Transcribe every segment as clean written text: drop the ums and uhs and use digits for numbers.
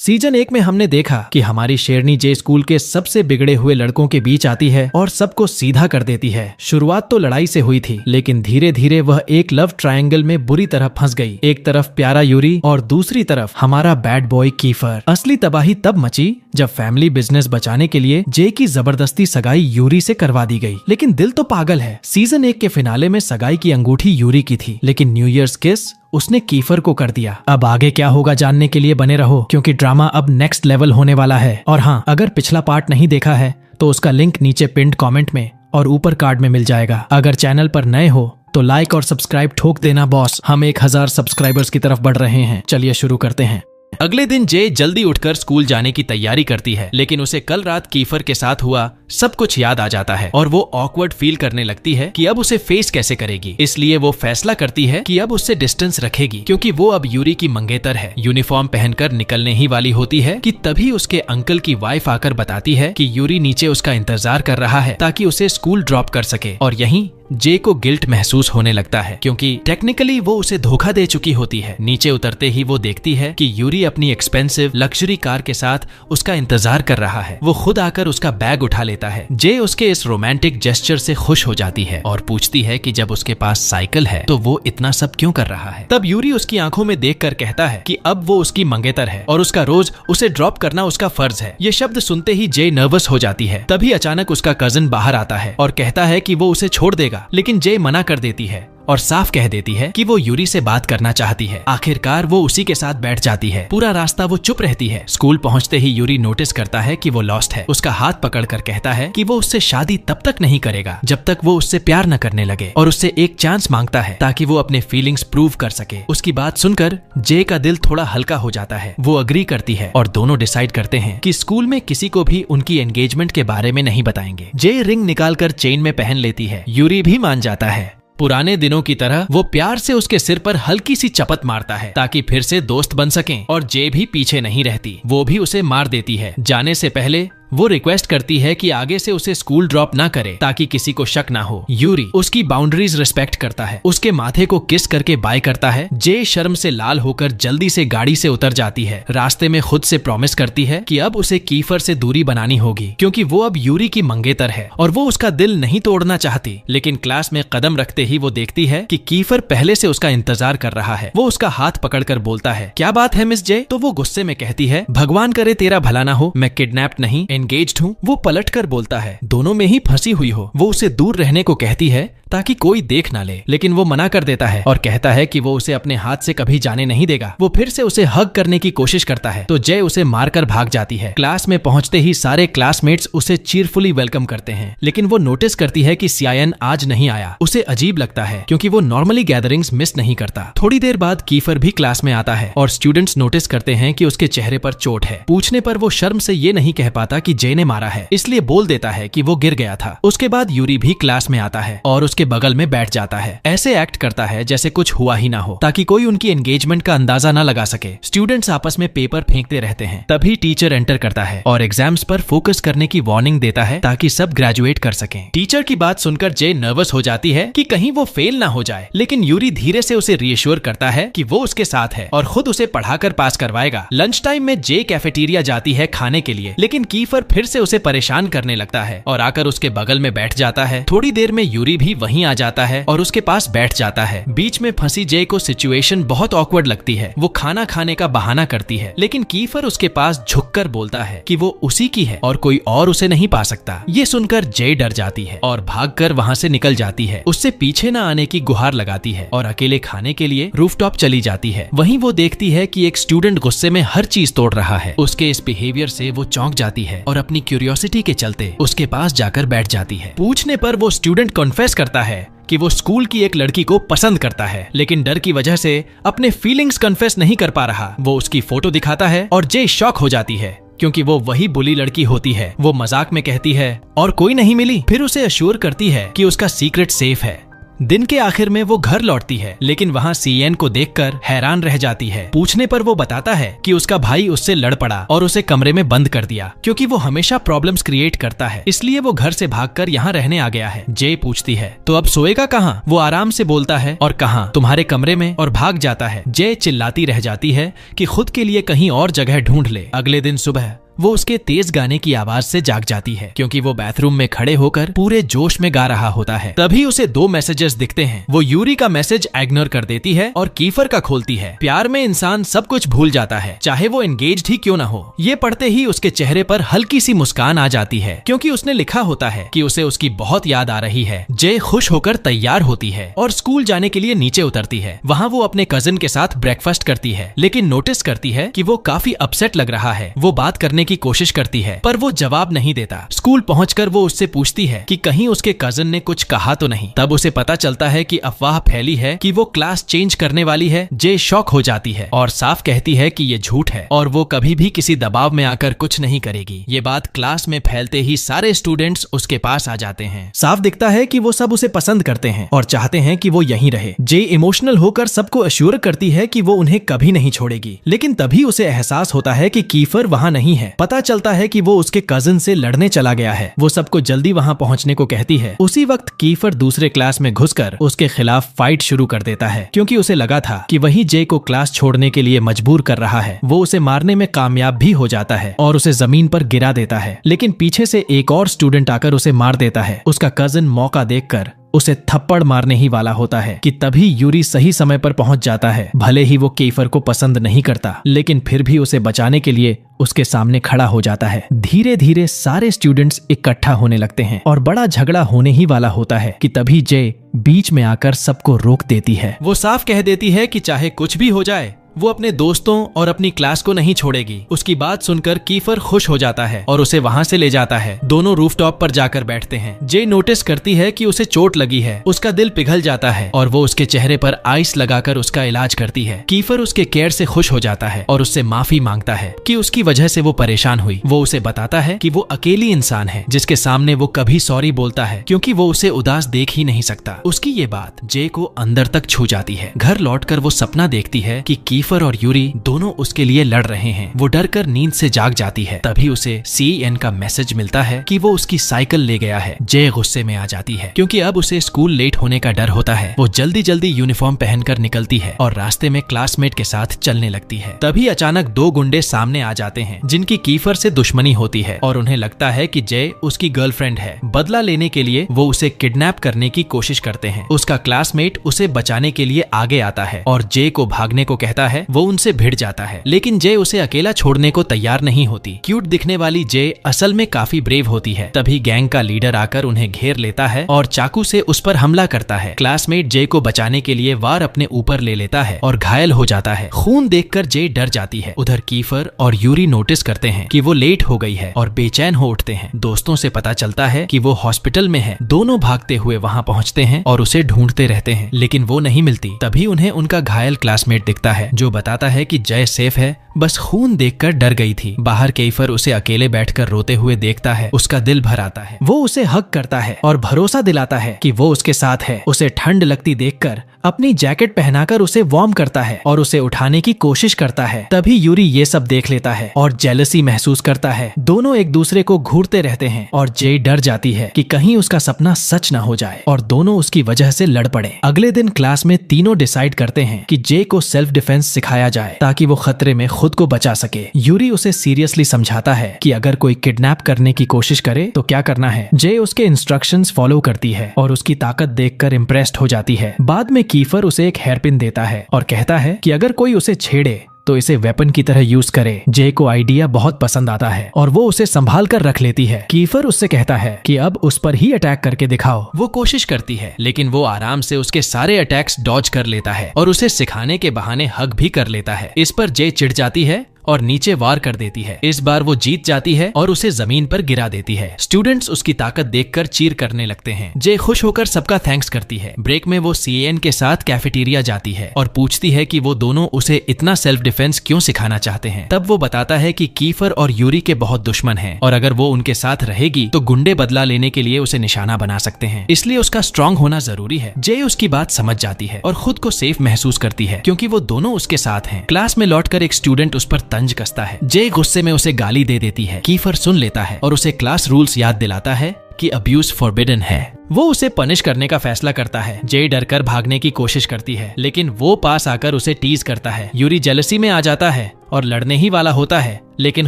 Season 1 में हमने देखा कि हमारी शेरनी जे स्कूल के सबसे बिगड़े हुए लड़कों के बीच आती है और सबको सीधा कर देती है। शुरुआत तो लड़ाई से हुई थी, लेकिन धीरे धीरे वह एक लव ट्रायंगल में बुरी तरह फंस गई। एक तरफ प्यारा यूरी और दूसरी तरफ हमारा बैड बॉय कीफर। असली तबाही तब मची जब फैमिली बिजनेस बचाने के लिए जे की जबरदस्ती सगाई यूरी से करवा दी गई। लेकिन दिल तो पागल है। सीजन 1 के फिनाले में सगाई की अंगूठी यूरी की थी, लेकिन न्यू ईयर्स किस उसने कीफर को कर दिया। अब आगे क्या होगा जानने के लिए बने रहो, क्योंकि ड्रामा अब नेक्स्ट लेवल होने वाला है। और हाँ, अगर पिछला पार्ट नहीं देखा है तो उसका लिंक नीचे पिन्ड कमेंट में और ऊपर कार्ड में मिल जाएगा। अगर चैनल पर नए हो तो लाइक और सब्सक्राइब ठोक देना बॉस। हम 1000 सब्सक्राइबर्स की तरफ बढ़ रहे हैं। चलिए शुरू करते हैं। अगले दिन जे जल्दी उठकर स्कूल जाने की तैयारी करती है, लेकिन उसे कल रात कीफर के साथ हुआ सब कुछ याद आ जाता है और वो ऑकवर्ड फील करने लगती है कि अब उसे फेस कैसे करेगी। इसलिए वो फैसला करती है कि अब उससे डिस्टेंस रखेगी, क्योंकि वो अब यूरी की मंगेतर है। यूनिफॉर्म पहनकर निकलने ही वाली होती है कि तभी उसके अंकल की वाइफ आकर बताती है कि यूरी नीचे उसका इंतजार कर रहा है ताकि उसे स्कूल ड्रॉप कर सके। और यहीं जे को गिल्ट महसूस होने लगता है, क्योंकि टेक्निकली वो उसे धोखा दे चुकी होती है। नीचे उतरते ही वो देखती है कि यूरी अपनी एक्सपेंसिव लग्जरी कार के साथ उसका इंतजार कर रहा है। वो खुद आकर उसका बैग उठा लेता है। जे उसके इस रोमांटिक जेस्चर से खुश हो जाती है और पूछती है कि जब उसके पास साइकिल है तो वो इतना सब क्यों कर रहा है। तब यूरी उसकी आंखों में देखकर कहता है कि अब वो उसकी मंगेतर है और उसका रोज उसे ड्रॉप करना उसका फर्ज है। ये शब्द सुनते ही जे नर्वस हो जाती है। तभी अचानक उसका कजिन बाहर आता है और कहता है कि वो उसे छोड़ देगा, लेकिन जे मना कर देती है और साफ कह देती है कि वो यूरी से बात करना चाहती है। आखिरकार वो उसी के साथ बैठ जाती है। पूरा रास्ता वो चुप रहती है। स्कूल पहुंचते ही यूरी नोटिस करता है कि वो लॉस्ट है। उसका हाथ पकड़कर कहता है कि वो उससे शादी तब तक नहीं करेगा जब तक वो उससे प्यार न करने लगे, और उससे एक चांस मांगता है ताकि वो अपने फीलिंग्स प्रूव कर सके। उसकी बात सुनकर जे का दिल थोड़ा हल्का हो जाता है। वो अग्री करती है और दोनों डिसाइड करते हैं कि स्कूल में किसी को भी उनकी एंगेजमेंट के बारे में नहीं बताएंगे। जे रिंग निकालकर चेन में पहन लेती है। यूरी भी मान जाता है। पुराने दिनों की तरह वो प्यार से उसके सिर पर हल्की सी चपत मारता है ताकि फिर से दोस्त बन सकें, और जे भी पीछे नहीं रहती। वो भी उसे मार देती है। जाने से पहले वो रिक्वेस्ट करती है कि आगे से उसे स्कूल ड्रॉप ना करे ताकि किसी को शक ना हो। यूरी उसकी बाउंड्रीज रिस्पेक्ट करता है, उसके माथे को किस करके बाय करता है। जे शर्म से लाल होकर जल्दी से गाड़ी से उतर जाती है। रास्ते में खुद से प्रॉमिस करती है कि अब उसे कीफर से दूरी बनानी होगी, क्योंकि वो अब यूरी की मंगेतर है और वो उसका दिल नहीं तोड़ना चाहती। लेकिन क्लास में कदम रखते ही वो देखती है कि कीफर पहले से उसका इंतजार कर रहा है। वो उसका हाथ पकड़कर बोलता है, क्या बात है मिस जे? तो वो गुस्से में कहती है, भगवान करे तेरा भला ना हो, मैं किडनैप्ड नहीं एंगेज्ड हूँ। वो पलट कर बोलता है, दोनों में ही फंसी हुई हो। वो उसे दूर रहने को कहती है ताकि कोई देख ना ले, लेकिन वो मना कर देता है और कहता है कि वो उसे अपने हाथ से कभी जाने नहीं देगा। वो फिर से उसे हग करने की कोशिश करता है तो जय उसे मारकर भाग जाती है। क्लास में पहुंचते ही सारे क्लासमेट्स उसे चीयरफुली वेलकम करते हैं, लेकिन वो नोटिस करती है कि सियायन आज नहीं आया। उसे अजीब लगता है क्योंकि वो नॉर्मली गैदरिंग्स मिस नहीं करता। थोड़ी देर बाद कीफर भी क्लास में आता है और स्टूडेंट्स नोटिस करते हैं कि उसके चेहरे पर चोट है। पूछने पर वो शर्म से ये नहीं कह पाता कि जय ने मारा है, इसलिए बोल देता है कि वो गिर गया था। उसके बाद यूरी भी क्लास में आता है और उसके बगल में बैठ जाता है। ऐसे एक्ट करता है जैसे कुछ हुआ ही ना हो, ताकि कोई उनकी एंगेजमेंट का अंदाजा ना लगा सके। स्टूडेंट्स आपस में पेपर फेंकते रहते हैं। तभी टीचर एंटर करता है और एग्जाम्स पर फोकस करने की वार्निंग देता है ताकि सब ग्रेजुएट कर सकें। टीचर की बात सुनकर जे नर्वस हो जाती है कि कहीं वो फेल ना हो जाए, लेकिन यूरी धीरे से उसे रीअश्योर करता है कि वो उसके साथ है और खुद उसे पढ़ाकर पास करवाएगा। लंच टाइम में जे कैफेटेरिया जाती है खाने के लिए, लेकिन कीफर फिर से उसे परेशान करने लगता है और आकर उसके बगल में बैठ जाता है। थोड़ी देर में यूरी भी वहीं आ जाता है और उसके पास बैठ जाता है। बीच में फंसी जे को सिचुएशन बहुत ऑकवर्ड लगती है। वो खाना खाने का बहाना करती है, लेकिन कीफर उसके पास झुककर बोलता है कि वो उसी की है और कोई और उसे नहीं पा सकता। ये सुनकर जे डर जाती है और भागकर वहां से निकल जाती है। उससे पीछे न आने की गुहार लगाती है और अकेले खाने के लिए रूफटॉप चली जाती है। वहीं वो देखती है कि एक स्टूडेंट गुस्से में हर चीज तोड़ रहा है। उसके इस बिहेवियर से वो चौंक जाती है और अपनी क्यूरियोसिटी के चलते उसके पास जाकर बैठ जाती है। पूछने पर वो स्टूडेंट कॉन्फेस करता है कि वो स्कूल की एक लड़की को पसंद करता है, लेकिन डर की वजह से अपने फीलिंग्स कन्फेस नहीं कर पा रहा। वो उसकी फोटो दिखाता है और जे शॉक हो जाती है क्योंकि वो वही बुली लड़की होती है। वो मजाक में कहती है और कोई नहीं मिली, फिर उसे अश्योर करती है कि उसका सीक्रेट सेफ है। दिन के आखिर में वो घर लौटती है, लेकिन वहाँ सीएन को देखकर हैरान रह जाती है। पूछने पर वो बताता है कि उसका भाई उससे लड़ पड़ा और उसे कमरे में बंद कर दिया, क्योंकि वो हमेशा प्रॉब्लम्स क्रिएट करता है, इसलिए वो घर से भागकर यहाँ रहने आ गया है। जे पूछती है तो अब सोएगा कहाँ? वो आराम से बोलता है और कहाँ, तुम्हारे कमरे में, और भाग जाता है। जे चिल्लाती रह जाती है कि खुद के लिए कहीं और जगह ढूंढ ले। अगले दिन सुबह वो उसके तेज गाने की आवाज से जाग जाती है, क्योंकि वो बाथरूम में खड़े होकर पूरे जोश में गा रहा होता है। तभी उसे 2 मैसेजेस दिखते हैं। वो यूरी का मैसेज इग्नोर कर देती है और कीफर का खोलती है। प्यार में इंसान सब कुछ भूल जाता है, चाहे वो एंगेज्ड ही क्यों ना हो। ये पढ़ते ही उसके चेहरे पर हल्की सी मुस्कान आ जाती है, क्योंकि उसने लिखा होता है कि उसे उसकी बहुत याद आ रही है। जे खुश होकर तैयार होती है और स्कूल जाने के लिए नीचे उतरती है। वहाँ वो अपने कजिन के साथ ब्रेकफास्ट करती है, लेकिन नोटिस करती है कि वो काफी अपसेट लग रहा है। वो बात करने की कोशिश करती है, पर वो जवाब नहीं देता। स्कूल पहुंचकर वो उससे पूछती है कि कहीं उसके कजिन ने कुछ कहा तो नहीं। तब उसे पता चलता है कि अफवाह फैली है कि वो क्लास चेंज करने वाली है। जे शॉक हो जाती है और साफ कहती है कि ये झूठ है और वो कभी भी किसी दबाव में आकर कुछ नहीं करेगी। ये बात क्लास में फैलते ही सारे स्टूडेंट्स उसके पास आ जाते हैं। साफ दिखता है कि वो सब उसे पसंद करते हैं और चाहते हैं कि वो यहीं रहे। जे इमोशनल होकर सबको अश्योर करती है कि वो उन्हें कभी नहीं छोड़ेगी, लेकिन तभी उसे एहसास होता है कि कीफर वहाँ नहीं है। पता चलता है कि वो उसके कजिन से लड़ने चला गया है। वो सबको जल्दी वहाँ पहुँचने को कहती है। उसी वक्त कीफर दूसरे क्लास में घुसकर उसके खिलाफ फाइट शुरू कर देता है, क्योंकि उसे लगा था कि वही जे को क्लास छोड़ने के लिए मजबूर कर रहा है। वो उसे मारने में कामयाब भी हो जाता है और उसे जमीन पर गिरा देता है, लेकिन पीछे से एक और स्टूडेंट आकर उसे मार देता है। उसका कजिन मौका देखकर उसे थप्पड़ मारने ही वाला होता है कि तभी यूरी सही समय पर पहुंच जाता है। भले ही वो कीफर को पसंद नहीं करता, लेकिन फिर भी उसे बचाने के लिए उसके सामने खड़ा हो जाता है। धीरे धीरे सारे स्टूडेंट्स इकट्ठा होने लगते हैं और बड़ा झगड़ा होने ही वाला होता है कि तभी जे बीच में आकर सबको रोक देती है। वो साफ कह देती है कि चाहे कुछ भी हो जाए, वो अपने दोस्तों और अपनी क्लास को नहीं छोड़ेगी। उसकी बात सुनकर कीफर खुश हो जाता है और उसे वहाँ से ले जाता है। दोनों रूफटॉप पर जाकर बैठते हैं। जे नोटिस करती है कि उसे चोट लगी है। उसका दिल पिघल जाता है और वो उसके चेहरे पर आइस लगाकर उसका इलाज करती है। कीफर उसके केयर से खुश हो जाता है और उससे माफी मांगता है कि उसकी वजह से वो परेशान हुई। वो उसे बताता है कि वो अकेली इंसान है जिसके सामने वो कभी सॉरी बोलता है, क्योंकि वो उसे उदास देख ही नहीं सकता। उसकी ये बात जे को अंदर तक छू जाती है। घर लौटकर वो सपना देखती है कि कीफर और यूरी दोनों उसके लिए लड़ रहे हैं। वो डरकर नींद से जाग जाती है। तभी उसे सीएन का मैसेज मिलता है कि वो उसकी साइकिल ले गया है। जे गुस्से में आ जाती है, क्योंकि अब उसे स्कूल लेट होने का डर होता है। वो जल्दी जल्दी यूनिफॉर्म पहनकर निकलती है और रास्ते में क्लासमेट के साथ चलने लगती है। तभी अचानक 2 गुंडे सामने आ जाते हैं, जिनकी कीफर से दुश्मनी होती है और उन्हें लगता है कि जे उसकी गर्लफ्रेंड है। बदला लेने के लिए वो उसे किडनैप करने की कोशिश करते हैं। उसका क्लासमेट उसे बचाने के लिए आगे आता है और जे को भागने को कहता है। वो उनसे भिड़ जाता है, लेकिन जे उसे अकेला छोड़ने को तैयार नहीं होती। क्यूट दिखने वाली जे असल में काफी ब्रेव होती है। तभी गैंग का लीडर आकर उन्हें घेर लेता है और चाकू से उस पर हमला करता है। क्लासमेट जे को बचाने के लिए वार अपने ऊपर ले लेता है और घायल हो जाता है। खून देखकर जे डर जाती है। उधर कीफर और यूरी नोटिस करते हैं कि वो लेट हो गई है और बेचैन हो उठते हैं। दोस्तों से पता चलता है कि वो हॉस्पिटल में है। दोनों भागते हुए वहाँ पहुँचते हैं और उसे ढूंढते रहते हैं, लेकिन वो नहीं मिलती। तभी उन्हें उनका घायल क्लासमेट दिखता है, जो बताता है कि जय सेफ है, बस खून देखकर डर गई थी। बाहर कीफर उसे अकेले बैठकर रोते हुए देखता है। उसका दिल भर आता है। वो उसे हग करता है और भरोसा दिलाता है कि वो उसके साथ है। उसे ठंड लगती देखकर अपनी जैकेट पहनाकर उसे वार्म करता है और उसे उठाने की कोशिश करता है। तभी यूरी ये सब देख लेता है और जेलसी महसूस करता है। दोनों एक दूसरे को घूरते रहते हैं और जे डर जाती है कि कहीं उसका सपना सच न हो जाए और दोनों उसकी वजह से लड़ पड़े। अगले दिन क्लास में तीनों डिसाइड करते हैं कि जे को सेल्फ डिफेंस सिखाया जाए, ताकि वो खतरे में खुद को बचा सके। यूरी उसे सीरियसली समझाता है कि अगर कोई किडनैप करने की कोशिश करे तो क्या करना है। जे उसके इंस्ट्रक्शंस फॉलो करती है और उसकी ताकत देखकर इम्प्रेस्ड हो जाती है। बाद में कीफर उसे एक हेयरपिन देता है और कहता है कि अगर कोई उसे छेड़े तो इसे वेपन की तरह यूज करे। जे को आइडिया बहुत पसंद आता है और वो उसे संभाल कर रख लेती है। कीफर उससे कहता है कि अब उस पर ही अटैक करके दिखाओ। वो कोशिश करती है, लेकिन वो आराम से उसके सारे अटैक्स डॉज कर लेता है और उसे सिखाने के बहाने हग भी कर लेता है। इस पर जे चिढ़ जाती है और नीचे वार कर देती है। इस बार वो जीत जाती है और उसे जमीन पर गिरा देती है। स्टूडेंट्स उसकी ताकत देखकर चीर करने लगते हैं। जे खुश होकर सबका थैंक्स करती है। ब्रेक में वो सीएन के साथ कैफेटेरिया जाती है और पूछती है कि वो दोनों उसे इतना सेल्फ डिफेंस क्यों सिखाना चाहते हैं। तब वो बताता है कि कीफर और यूरी के बहुत दुश्मन हैं और अगर वो उनके साथ रहेगी तो गुंडे बदला लेने के लिए उसे निशाना बना सकते हैं, इसलिए उसका स्ट्रांग होना जरूरी है। जे उसकी बात समझ जाती है और खुद को सेफ महसूस करती है क्योंकि वो दोनों उसके साथ हैं। क्लास में लौटकर एक स्टूडेंट उस पर तंज कसता है। जे गुस्से में उसे गाली दे देती है। कीफर सुन लेता है और उसे क्लास रूल्स याद दिलाता है कि अब्यूज फॉरबिडन है। वो उसे पनिश करने का फैसला करता है। जे डरकर भागने की कोशिश करती है लेकिन वो पास आकर उसे टीज करता है। यूरी जेलसी में आ जाता है और लड़ने ही वाला होता है लेकिन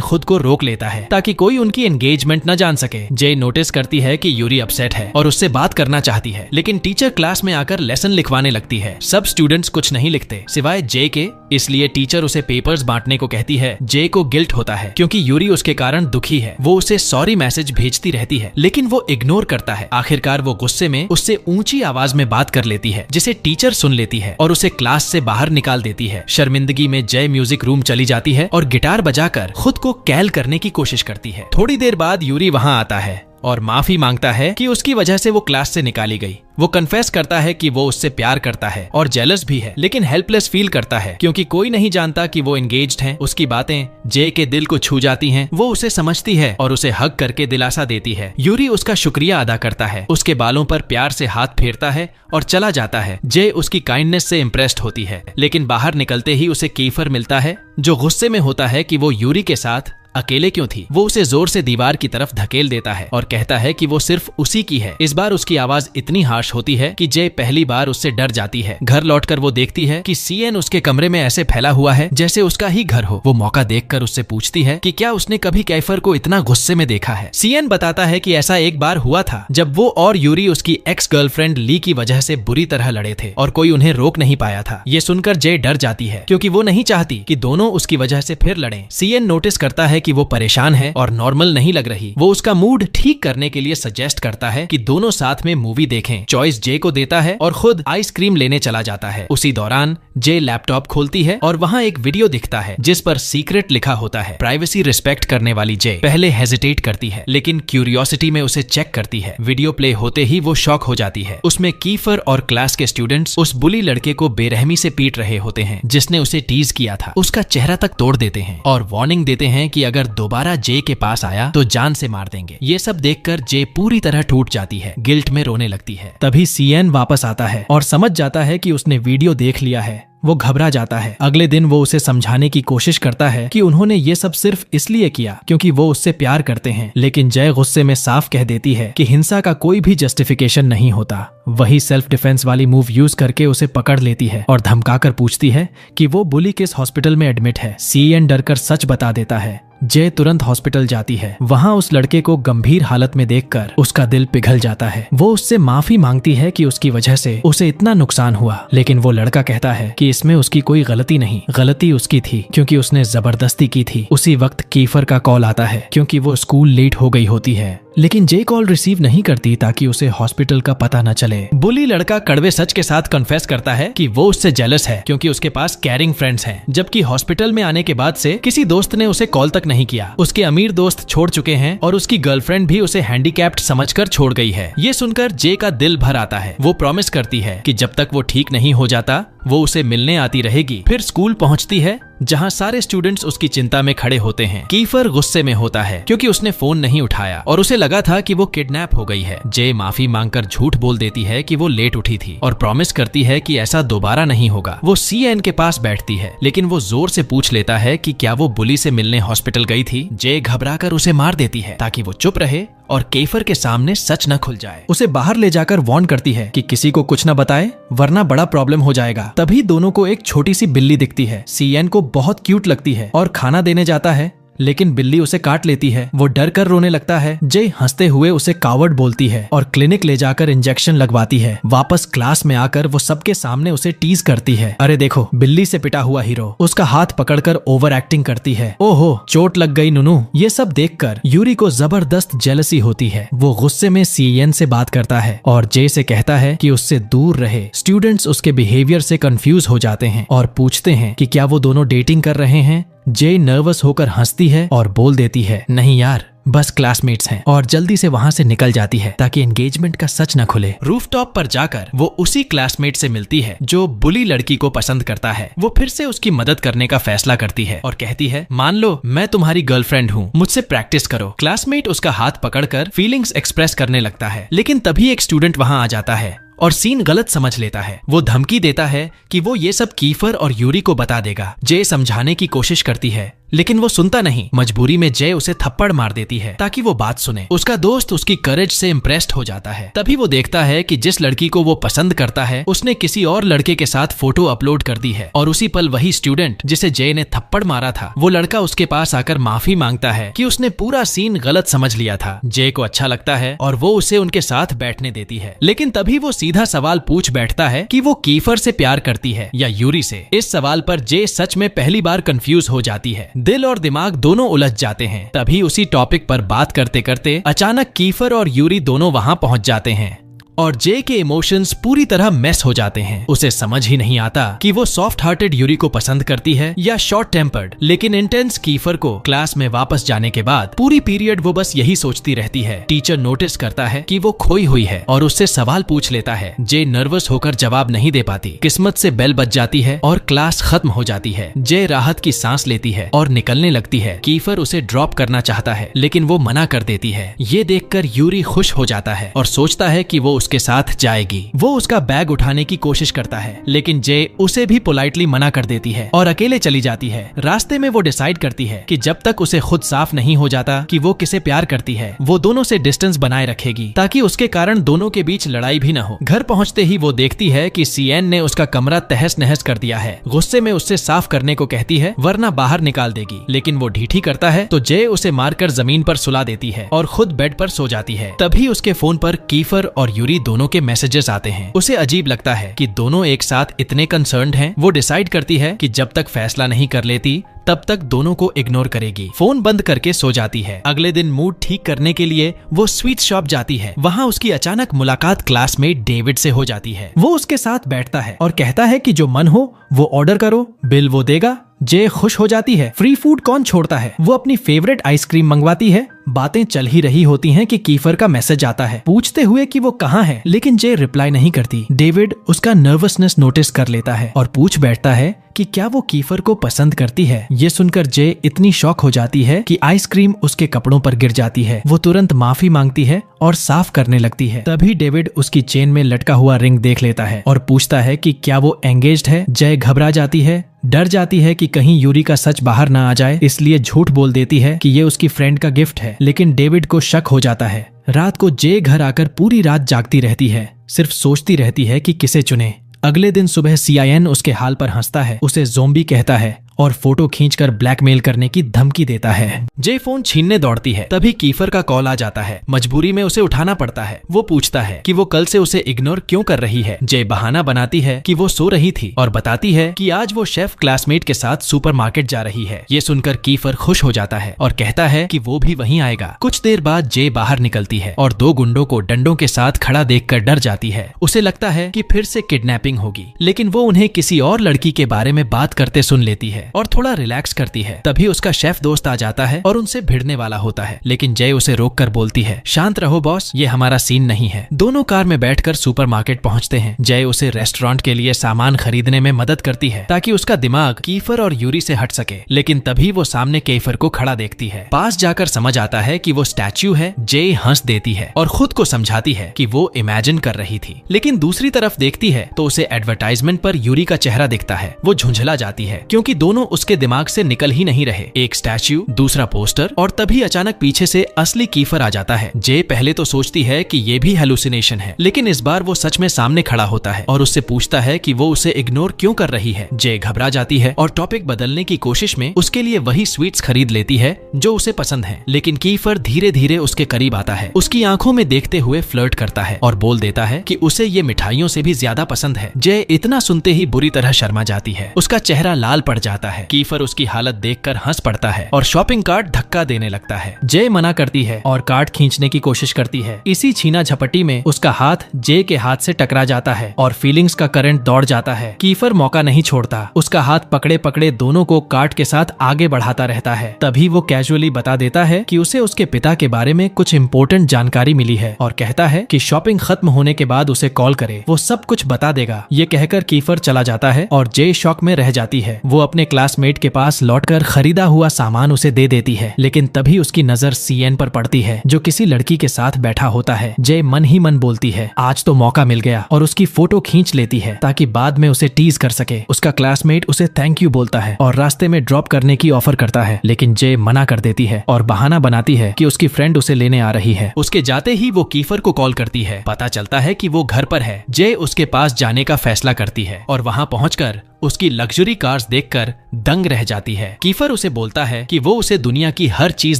खुद को रोक लेता है ताकि कोई उनकी एंगेजमेंट न जान सके। जे नोटिस करती है कि यूरी अपसेट है और उससे बात करना चाहती है लेकिन टीचर क्लास में आकर लेसन लिखवाने लगती है। सब स्टूडेंट्स कुछ नहीं लिखते सिवाय जे के, इसलिए टीचर उसे पेपर्स बांटने को कहती है। जे को गिल्ट होता है क्योंकि यूरी उसके कारण दुखी है। वो उसे सॉरी मैसेज भेजती रहती है लेकिन वो इग्नोर करता है। आखिरकार वो गुस्से में उससे ऊंची आवाज में बात कर लेती है जिसे टीचर सुन लेती है और उसे क्लास से बाहर निकाल देती है। शर्मिंदगी में जय म्यूजिक रूम चली जाती है और गिटार बजाकर खुद को कैल करने की कोशिश करती है। थोड़ी देर बाद यूरी वहां आता है और माफी मांगता है कि उसकी वजह से वो क्लास से निकाली गई। वो कन्फेस करता है कि वो उससे प्यार करता है और जेलस भी है लेकिन हेल्पलेस फील करता है क्योंकि कोई नहीं जानता कि वो एंगेज्ड हैं। उसकी बातें जे के दिल को छू जाती हैं। वो उसे समझती है और उसे हग करके दिलासा देती है। यूरी उसका शुक्रिया अदा करता है, उसके बालों पर प्यार से हाथ फेरता है और चला जाता है। जे उसकी काइंडनेस से इम्प्रेस्ड होती है लेकिन बाहर निकलते ही उसे कीफर मिलता है जो गुस्से में होता है कि वो यूरी के साथ अकेले क्यों थी। वो उसे जोर से दीवार की तरफ धकेल देता है और कहता है कि वो सिर्फ उसी की है। इस बार उसकी आवाज इतनी हार्श होती है कि जे पहली बार उससे डर जाती है। घर लौटकर वो देखती है कि सीएन उसके कमरे में ऐसे फैला हुआ है जैसे उसका ही घर हो। वो मौका देखकर उससे पूछती है कि क्या उसने कभी कैफर को इतना गुस्से में देखा है। सीएन बताता है कि ऐसा एक बार हुआ था जब वो और यूरी उसकी एक्स गर्लफ्रेंड ली की वजह से बुरी तरह लड़े थे और कोई उन्हें रोक नहीं पाया था। ये सुनकर जे डर जाती है क्योंकि वो नहीं चाहती कि दोनों उसकी वजह से फिर लड़ें। सीएन नोटिस करता है कि वो परेशान है और नॉर्मल नहीं लग रही। वो उसका मूड ठीक करने के लिए सजेस्ट करता है कि दोनों साथ में मूवी देखें। चॉइस जे को देता है और खुद आइसक्रीम लेने चला जाता है। उसी दौरान जे लैपटॉप खोलती है और वहाँ एक वीडियो दिखता है जिस पर सीक्रेट लिखा होता है। प्राइवेसी रिस्पेक्ट करने वाली जे पहले हेजिटेट करती है लेकिन क्यूरियोसिटी में उसे चेक करती है। वीडियो प्ले होते ही वो शॉक हो जाती है। उसमें कीफर और क्लास के स्टूडेंट्स उस बुली लड़के को बेरहमी से पीट रहे होते हैं जिसने उसे टीज किया था। उसका चेहरा तक तोड़ देते हैं और वार्निंग देते हैं कि अगर दोबारा जे के पास आया तो जान से मार देंगे। ये सब देखकर जे पूरी तरह टूट जाती है, गिल्ट में रोने लगती है। तभी सीएन वापस आता है और समझ जाता है कि उसने वीडियो देख लिया है। वो घबरा जाता है। अगले दिन वो उसे समझाने की कोशिश करता है कि उन्होंने ये सब सिर्फ इसलिए किया क्योंकि वो उससे प्यार करते हैं, लेकिन जय गुस्से में साफ कह देती है कि हिंसा का कोई भी जस्टिफिकेशन नहीं होता। वही सेल्फ डिफेंस वाली मूव यूज करके उसे पकड़ लेती है और धमकाकर पूछती है कि वो बुली किस हॉस्पिटल में एडमिट है। सीएन डरकर सच बता देता है। जय तुरंत हॉस्पिटल जाती है। वहाँ उस लड़के को गंभीर हालत में देखकर उसका दिल पिघल जाता है। वो उससे माफी मांगती है कि उसकी वजह से उसे इतना नुकसान हुआ, लेकिन वो लड़का कहता है कि इसमें उसकी कोई गलती नहीं, गलती उसकी थी क्योंकि उसने जबरदस्ती की थी। उसी वक्त कीफर का कॉल आता है क्योंकि वो स्कूल लेट हो गई होती है, लेकिन जे कॉल रिसीव नहीं करती ताकि उसे हॉस्पिटल का पता न चले। बुली लड़का कड़वे सच के साथ कन्फेस करता है कि वो उससे जेलस है क्योंकि उसके पास कैरिंग फ्रेंड्स हैं, जबकि हॉस्पिटल में आने के बाद से किसी दोस्त ने उसे कॉल तक नहीं किया। उसके अमीर दोस्त छोड़ चुके हैं और उसकी गर्लफ्रेंड भी उसे हैंडीकैप्ड समझकर छोड़ गई है। ये सुनकर जे का दिल भर आता है। वो प्रॉमिस करती है कि जब तक वो ठीक नहीं हो जाता वो उसे मिलने आती रहेगी। फिर स्कूल पहुंचती है जहां सारे स्टूडेंट्स उसकी चिंता में खड़े होते हैं। कीफर गुस्से में होता है क्योंकि उसने फोन नहीं उठाया और उसे लगा था कि वो किडनैप हो गई है। जे माफी मांगकर झूठ बोल देती है कि वो लेट उठी थी और प्रॉमिस करती है कि ऐसा दोबारा नहीं होगा। वो सीएन के पास बैठती है लेकिन वो जोर से पूछ लेता है कि क्या वो बुली से मिलने हॉस्पिटल गई थी। जे घबराकर उसे मार देती है ताकि वो चुप रहे और केफर के सामने सच न खुल जाए। उसे बाहर ले जाकर वार्न करती है कि किसी को कुछ न बताए वरना बड़ा प्रॉब्लम हो जाएगा। तभी दोनों को एक छोटी सी बिल्ली दिखती है। सीएन को बहुत क्यूट लगती है और खाना देने जाता है, लेकिन बिल्ली उसे काट लेती है। वो डर कर रोने लगता है। जे हंसते हुए उसे कावर्ड बोलती है और क्लिनिक ले जाकर इंजेक्शन लगवाती है। वापस क्लास में आकर वो सबके सामने उसे टीज करती है। अरे देखो, बिल्ली से पिटा हुआ हीरो। उसका हाथ पकड़कर ओवर एक्टिंग करती है। ओहो, चोट लग गई नुनू। ये सब देखकर यूरी को जबरदस्त जेलसी होती है। वो गुस्से में सीएन से बात करता है और जे से कहता है कि उससे दूर रहे। स्टूडेंट्स उसके बिहेवियर से कंफ्यूज हो जाते हैं और पूछते हैं कि क्या वो दोनों डेटिंग कर रहे हैं। जे नर्वस होकर हंसती है और बोल देती है, नहीं यार, बस क्लासमेट्स हैं, और जल्दी से वहां से निकल जाती है ताकि एंगेजमेंट का सच न खुले। रूफटॉप पर जाकर वो उसी क्लासमेट से मिलती है जो बुली लड़की को पसंद करता है। वो फिर से उसकी मदद करने का फैसला करती है और कहती है, मान लो मैं तुम्हारी गर्लफ्रेंड हूँ, मुझसे प्रैक्टिस करो। क्लासमेट उसका हाथ पकड़कर फीलिंग्स एक्सप्रेस करने लगता है, लेकिन तभी एक स्टूडेंट वहां आ जाता है और सीन गलत समझ लेता है। वो धमकी देता है कि वो ये सब कीफर और यूरी को बता देगा। जे समझाने की कोशिश करती है, लेकिन वो सुनता नहीं। मजबूरी में जय उसे थप्पड़ मार देती है ताकि वो बात सुने। उसका दोस्त उसकी करेज से इम्प्रेस्ड हो जाता है। तभी वो देखता है कि जिस लड़की को वो पसंद करता है उसने किसी और लड़के के साथ फोटो अपलोड कर दी है, और उसी पल वही स्टूडेंट जिसे जय ने थप्पड़ मारा था, वो लड़का उसके पास आकर माफी मांगता है कि उसने पूरा सीन गलत समझ लिया था। जय को अच्छा लगता है और वो उसे उनके साथ बैठने देती है, लेकिन तभी वो सीधा सवाल पूछ बैठता है कि वो कीफर से प्यार करती है या यूरी से। इस सवाल पर जय सच में पहली बार कंफ्यूज हो जाती है। दिल और दिमाग दोनों उलझ जाते हैं। तभी उसी टॉपिक पर बात करते करते अचानक कीफर और यूरी दोनों वहां पहुंच जाते हैं और जे के इमोशंस पूरी तरह मेस हो जाते हैं। उसे समझ ही नहीं आता कि वो सॉफ्ट हार्टेड यूरी को पसंद करती है या शॉर्ट टेम्पर्ड लेकिन इंटेंस कीफर को। क्लास में वापस जाने के बाद पूरी पीरियड वो बस यही सोचती रहती है। टीचर नोटिस करता है कि वो खोई हुई है और उससे सवाल पूछ लेता है। जे नर्वस होकर जवाब नहीं दे पाती। किस्मत से बेल बज जाती है और क्लास खत्म हो जाती है। जे राहत की सांस लेती है और निकलने लगती है। कीफर उसे ड्रॉप करना चाहता है लेकिन वो मना कर देती है। ये देखकर यूरी खुश हो जाता है और सोचता है कि वो के साथ जाएगी। वो उसका बैग उठाने की कोशिश करता है लेकिन जे उसे भी पोलाइटली मना कर देती है और अकेले चली जाती है। रास्ते में वो डिसाइड करती है कि जब तक उसे खुद साफ नहीं हो जाता कि वो किसे प्यार करती है, वो दोनों से डिस्टेंस बनाए रखेगी ताकि उसके कारण दोनों के बीच लड़ाई भी न हो। घर पहुंचते ही वो देखती है कि सीएन ने उसका कमरा तहस नहस कर दिया है। गुस्से में उससे साफ करने को कहती है वरना बाहर निकाल देगी, लेकिन वो ढीठी करता है तो जे उसे मारकर जमीन पर सुला देती है और खुद बेड पर सो जाती है। तभी उसके फोन पर कीफर और यूरी दोनों के मैसेजेस आते हैं। उसे अजीब लगता है कि दोनों एक साथ इतने कंसर्न्ड हैं। वो डिसाइड करती है कि जब तक फैसला नहीं कर लेती तब तक दोनों को इग्नोर करेगी। फोन बंद करके सो जाती है। अगले दिन मूड ठीक करने के लिए वो स्वीट शॉप जाती है। वहाँ उसकी अचानक मुलाकात क्लासमेट डेविड से हो जाती है। वो उसके साथ बैठता है और कहता है कि जो मन हो वो ऑर्डर करो, बिल वो देगा। जे खुश हो जाती है। फ्री फूड कौन छोड़ता है। वो अपनी फेवरेट आइसक्रीम मंगवाती है। बातें चल ही रही होती हैं कि कीफर का मैसेज आता है पूछते हुए कि वो कहाँ है, लेकिन जे रिप्लाई नहीं करती। डेविड उसका नर्वसनेस नोटिस कर लेता है और पूछ बैठता है कि क्या वो कीफर को पसंद करती है। ये सुनकर जे इतनी शॉक हो जाती है कि आइसक्रीम उसके कपड़ों पर गिर जाती है। वो तुरंत माफी मांगती है और साफ करने लगती है। तभी डेविड उसकी चेन में लटका हुआ रिंग देख लेता है और पूछता है कि क्या वो एंगेज्ड है। जय घबरा जाती है, डर जाती है कि कहीं यूरी का सच बाहर ना आ जाए, इसलिए झूठ बोल देती है कि ये उसकी फ्रेंड का गिफ्ट है। लेकिन डेविड को शक हो जाता है। रात को जे घर आकर पूरी रात जागती रहती है, सिर्फ सोचती रहती है कि किसे चुने। अगले दिन सुबह सीआईएन उसके हाल पर हंसता है, उसे ज़ोंबी कहता है और फोटो खींचकर ब्लैकमेल करने की धमकी देता है। जे फोन छीनने दौड़ती है। तभी कीफर का कॉल आ जाता है। मजबूरी में उसे उठाना पड़ता है। वो पूछता है कि वो कल से उसे इग्नोर क्यों कर रही है। जे बहाना बनाती है कि वो सो रही थी और बताती है कि आज वो शेफ क्लासमेट के साथ सुपरमार्केट जा रही है। ये सुनकर कीफर खुश हो जाता है और कहता है कि वो भी वहीं आएगा। कुछ देर बाद जे बाहर निकलती है और दो गुंडों को डंडों के साथ खड़ा देखकर डर जाती है। उसे लगता है कि फिर से किडनैपिंग होगी, लेकिन वो उन्हें किसी और लड़की के बारे में बात करते सुन लेती है और थोड़ा रिलैक्स करती है। तभी उसका शेफ दोस्त आ जाता है और उनसे भिड़ने वाला होता है, लेकिन जय उसे रोककर बोलती है शांत रहो बॉस, ये हमारा सीन नहीं है। दोनों कार में बैठकर सुपरमार्केट पहुंचते हैं। जय उसे रेस्टोरेंट के लिए सामान खरीदने में मदद करती है ताकि उसका दिमाग कीफर और यूरी से हट सके, लेकिन तभी वो सामने कीफर को खड़ा देखती है। पास जाकर समझ आता है कि वो स्टैच्यू है। जय हंस देती है और खुद को समझाती है कि वो इमेजिन कर रही थी, लेकिन दूसरी तरफ देखती है तो उसे एडवर्टाइजमेंट पर यूरी का चेहरा दिखता है। वो झुंझला जाती है क्योंकि दोनों दोनों उसके दिमाग से निकल ही नहीं रहे, एक स्टैच्यू, दूसरा पोस्टर, और तभी अचानक पीछे से असली कीफर आ जाता है। जे पहले तो सोचती है कि ये भी हेलुसिनेशन है, लेकिन इस बार वो सच में सामने खड़ा होता है और उससे पूछता है कि वो उसे इग्नोर क्यों कर रही है। जे घबरा जाती है और टॉपिक बदलने की कोशिश में उसके लिए वही स्वीट्स खरीद लेती है जो उसे पसंद है, लेकिन कीफर धीरे धीरे उसके करीब आता है, उसकी आंखों में देखते हुए फ्लर्ट करता है और बोल देता है कि उसे ये मिठाइयों से भी ज्यादा पसंद है। जे इतना सुनते ही बुरी तरह शर्मा जाती है, उसका चेहरा लाल पड़ जाता है। कीफर उसकी हालत देखकर हंस पड़ता है और शॉपिंग कार्ट धक्का देने लगता है। जे मना करती है और कार्ट खींचने की कोशिश करती है। इसी छीना झपटी में उसका हाथ जे के हाथ से टकरा जाता है और फीलिंग्स का करंट दौड़ जाता है। कीफर मौका नहीं छोड़ता, उसका हाथ पकड़े पकड़े दोनों को कार्ट के साथ आगे बढ़ाता रहता है। तभी वो कैजुअली बता देता है कि उसे उसके पिता के बारे में कुछ इम्पोर्टेंट जानकारी मिली है और कहता है कि शॉपिंग खत्म होने के बाद उसे कॉल करे, वो सब कुछ बता देगा। ये कहकर कीफर चला जाता है और जे शॉक में रह जाती है। वो अपने क्लासमेट के पास लौटकर खरीदा हुआ सामान उसे दे देती है, लेकिन तभी उसकी नजर सीएन पर पड़ती है जो किसी लड़की के साथ बैठा होता है। जे मन ही मन बोलती है आज तो मौका मिल गया और उसकी फोटो खींच लेती है ताकि बाद में उसे टीज कर सके। उसका क्लासमेट उसे थैंक यू बोलता है और रास्ते में ड्रॉप करने की ऑफर करता है, लेकिन जे मना कर देती है और बहाना बनाती है कि उसकी फ्रेंड उसे लेने आ रही है। उसके जाते ही वो कीफर को कॉल करती है। पता चलता है कि वो घर पर है। जे उसके पास जाने का फैसला करती है और वहाँ पहुंचकर उसकी लग्जरी कार्स देखकर दंग रह जाती है। कीफर उसे बोलता है कि वो उसे दुनिया की हर चीज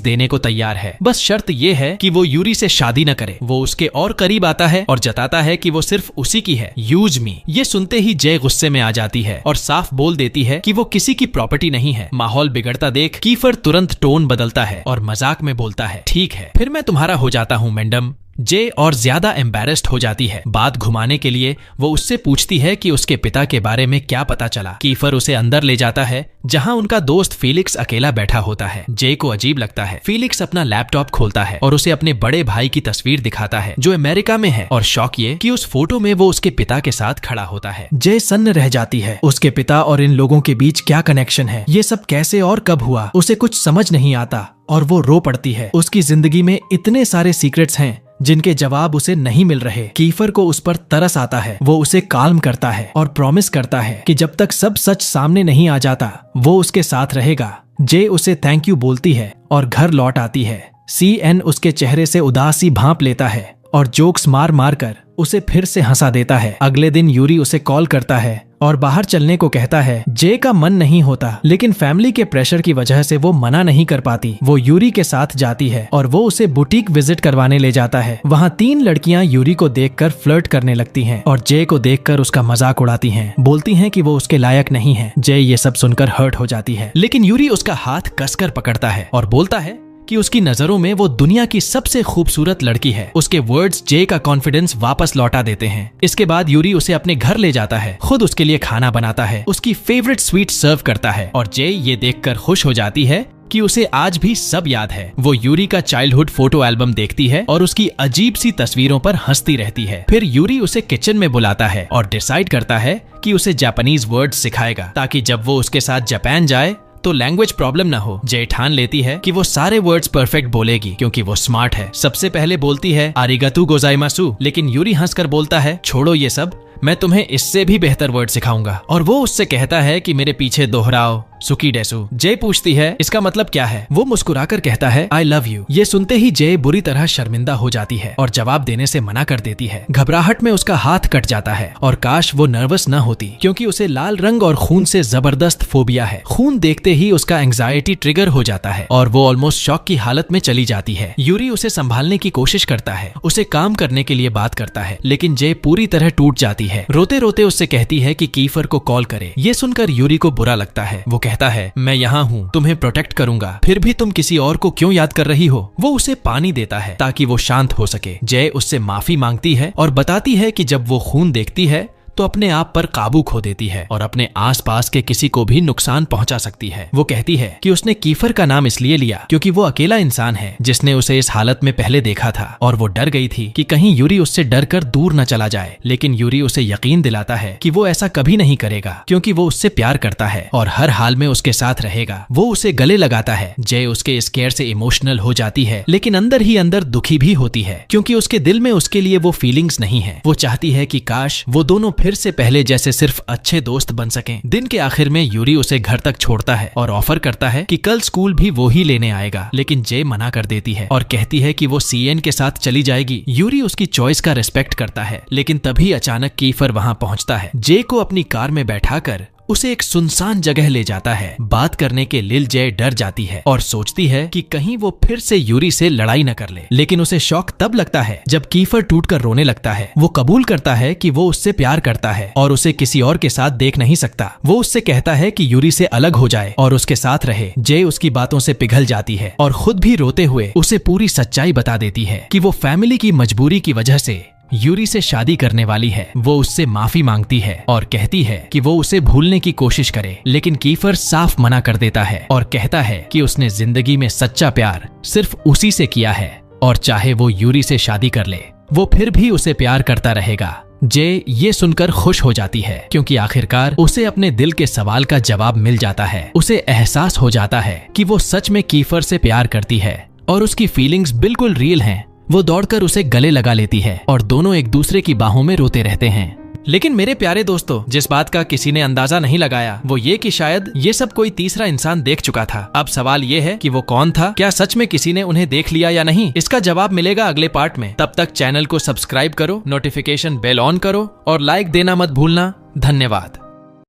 देने को तैयार है, बस शर्त ये है कि वो यूरी से शादी न करे। वो उसके और करीब आता है और जताता है कि वो सिर्फ उसी की है, यूज मी। ये सुनते ही जय गुस्से में आ जाती है और साफ बोल देती है कि वो किसी की प्रॉपर्टी नहीं है। माहौल बिगड़ता देख कीफर तुरंत टोन बदलता है और मजाक में बोलता है ठीक है फिर मैं तुम्हारा हो जाता हूँ मैडम। जे और ज्यादा एम्बैरेस्ड हो जाती है। बात घुमाने के लिए वो उससे पूछती है कि उसके पिता के बारे में क्या पता चला। कीफर उसे अंदर ले जाता है जहां उनका दोस्त फीलिक्स अकेला बैठा होता है। जे को अजीब लगता है। फीलिक्स अपना लैपटॉप खोलता है और उसे अपने बड़े भाई की तस्वीर दिखाता है जो अमेरिका में है, और शौक ये कि उस फोटो में वो उसके पिता के साथ खड़ा होता है। जे सन्न रह जाती है। उसके पिता और इन लोगों के बीच क्या कनेक्शन है, ये सब कैसे और कब हुआ, उसे कुछ समझ नहीं आता और वो रो पड़ती है। उसकी जिंदगी में इतने सारे सीक्रेट्स हैं जिनके जवाब उसे नहीं मिल रहे। कीफर को उस पर तरस आता है। वो उसे काल्म करता है और प्रॉमिस करता है कि जब तक सब सच सामने नहीं आ जाता वो उसके साथ रहेगा। जे उसे थैंक यू बोलती है और घर लौट आती है। सीएन उसके चेहरे से उदासी भांप लेता है और जोक्स मार मार कर उसे फिर से हंसा देता है। अगले दिन यूरी उसे कॉल करता है और बाहर चलने को कहता है। जे का मन नहीं होता, लेकिन फैमिली के प्रेशर की वजह से वो मना नहीं कर पाती। वो यूरी के साथ जाती है और वो उसे बुटीक विजिट करवाने ले जाता है। वहाँ 3 लड़कियाँ यूरी को देखकर फ्लर्ट करने लगती हैं और जे को देखकर उसका मजाक उड़ाती हैं, बोलती हैं कि वो उसके लायक नहीं है। जे ये सब सुनकर हर्ट हो जाती है, लेकिन यूरी उसका हाथ कसकर पकड़ता है और बोलता है कि उसकी नजरों में वो दुनिया की सबसे खूबसूरत लड़की है। उसके वर्ड्स जे का कॉन्फिडेंस वापस लौटा देते हैं। इसके बाद यूरी उसे अपने घर ले जाता है, खुद उसके लिए खाना बनाता है, उसकी फेवरेट स्वीट सर्व करता है और जे ये देखकर खुश हो जाती है कि उसे आज भी सब याद है। वो यूरी का चाइल्डहुड फोटो एल्बम देखती है और उसकी अजीब सी तस्वीरों पर हंसती रहती है। फिर यूरी उसे किचन में बुलाता है और डिसाइड करता है कि उसे जापानीज वर्ड सिखाएगा ताकि जब वो उसके साथ जापान जाए तो लैंग्वेज प्रॉब्लम ना हो। जे ठान लेती है कि वो सारे वर्ड्स परफेक्ट बोलेगी क्योंकि वो स्मार्ट है। सबसे पहले बोलती है आरिगातु गोजाइमासु, लेकिन यूरी हंसकर बोलता है छोड़ो ये सब, मैं तुम्हें इससे भी बेहतर वर्ड सिखाऊंगा। और वो उससे कहता है कि मेरे पीछे दोहराओ सुकी डेसु। जे पूछती है इसका मतलब क्या है। वो मुस्कुराकर कहता है आई लव यू। ये सुनते ही जे बुरी तरह शर्मिंदा हो जाती है और जवाब देने से मना कर देती है। घबराहट में उसका हाथ कट जाता है और काश वो नर्वस न होती क्योंकि उसे लाल रंग और खून से जबरदस्त फोबिया है। खून देखते ही उसका एंग्जाइटी ट्रिगर हो जाता है और वो ऑलमोस्ट शॉक की हालत में चली जाती है। यूरी उसे संभालने की कोशिश करता है, उसे काम करने के लिए बात करता है, लेकिन जे पूरी तरह टूट जाती है। रोते रोते उससे कहती है कि कीफर को कॉल करे। ये सुनकर यूरी को बुरा लगता है। वो कहता है मैं यहाँ हूँ, तुम्हें प्रोटेक्ट करूंगा, फिर भी तुम किसी और को क्यों याद कर रही हो। वो उसे पानी देता है ताकि वो शांत हो सके। जय उससे माफी मांगती है और बताती है कि जब वो खून देखती है तो अपने आप पर काबू खो देती है और अपने आसपास के किसी को भी नुकसान पहुंचा सकती है। वो कहती है कि उसने कीफर का नाम इसलिए लिया क्योंकि वो अकेला इंसान है जिसने उसे इस हालत में पहले देखा था और वो डर गई थी कि कहीं यूरी उससे डरकर दूर न चला जाए। लेकिन यूरी उसे यकीन दिलाता है कि वो ऐसा कभी नहीं करेगा क्योंकि वो उससे प्यार करता है और हर हाल में उसके साथ रहेगा। वो उसे गले लगाता है। जय उसके इस केयर से इमोशनल हो जाती है, लेकिन अंदर ही अंदर दुखी भी होती है क्योंकि उसके दिल में उसके लिए वो फीलिंग्स नहीं है। वो चाहती है कि काश वो दोनों फिर फिर से पहले जैसे सिर्फ अच्छे दोस्त बन सकें। दिन के आखिर में यूरी उसे घर तक छोड़ता है और ऑफर करता है कि कल स्कूल भी वो ही लेने आएगा, लेकिन जे मना कर देती है और कहती है कि वो सीएन के साथ चली जाएगी। यूरी उसकी चॉइस का रिस्पेक्ट करता है, लेकिन तभी अचानक कीफर वहां पहुंचता है। जे को अपनी कार में बैठाकर उसे एक सुनसान जगह ले जाता है। बात करने के लिल जे डर जाती है और सोचती है कि कहीं वो फिर से यूरी से लड़ाई न कर ले, लेकिन उसे शौक तब लगता है जब कीफर टूटकर रोने लगता है। वो कबूल करता है कि वो उससे प्यार करता है और उसे किसी और के साथ देख नहीं सकता। वो उससे कहता है कि यूरी से अलग हो जाए और उसके साथ रहे। जे उसकी बातों से पिघल जाती है और खुद भी रोते हुए उसे पूरी सच्चाई बता देती है कि वो फैमिली की मजबूरी की वजह से यूरी से शादी करने वाली है। वो उससे माफी मांगती है और कहती है कि वो उसे भूलने की कोशिश करे, लेकिन कीफर साफ मना कर देता है और कहता है कि उसने जिंदगी में सच्चा प्यार सिर्फ उसी से किया है और चाहे वो यूरी से शादी कर ले, वो फिर भी उसे प्यार करता रहेगा। जे ये सुनकर खुश हो जाती है क्योंकि आखिरकार उसे अपने दिल के सवाल का जवाब मिल जाता है। उसे एहसास हो जाता है कि वो सच में कीफर से प्यार करती है और उसकी फीलिंग्स बिल्कुल रियल हैं। वो दौड़कर उसे गले लगा लेती है और दोनों एक दूसरे की बाहों में रोते रहते हैं। लेकिन मेरे प्यारे दोस्तों, जिस बात का किसी ने अंदाजा नहीं लगाया वो ये कि शायद ये सब कोई तीसरा इंसान देख चुका था। अब सवाल ये है कि वो कौन था? क्या सच में किसी ने उन्हें देख लिया या नहीं? इसका जवाब मिलेगा अगले पार्ट में। तब तक चैनल को सब्सक्राइब करो, नोटिफिकेशन बेल ऑन करो और लाइक देना मत भूलना। धन्यवाद।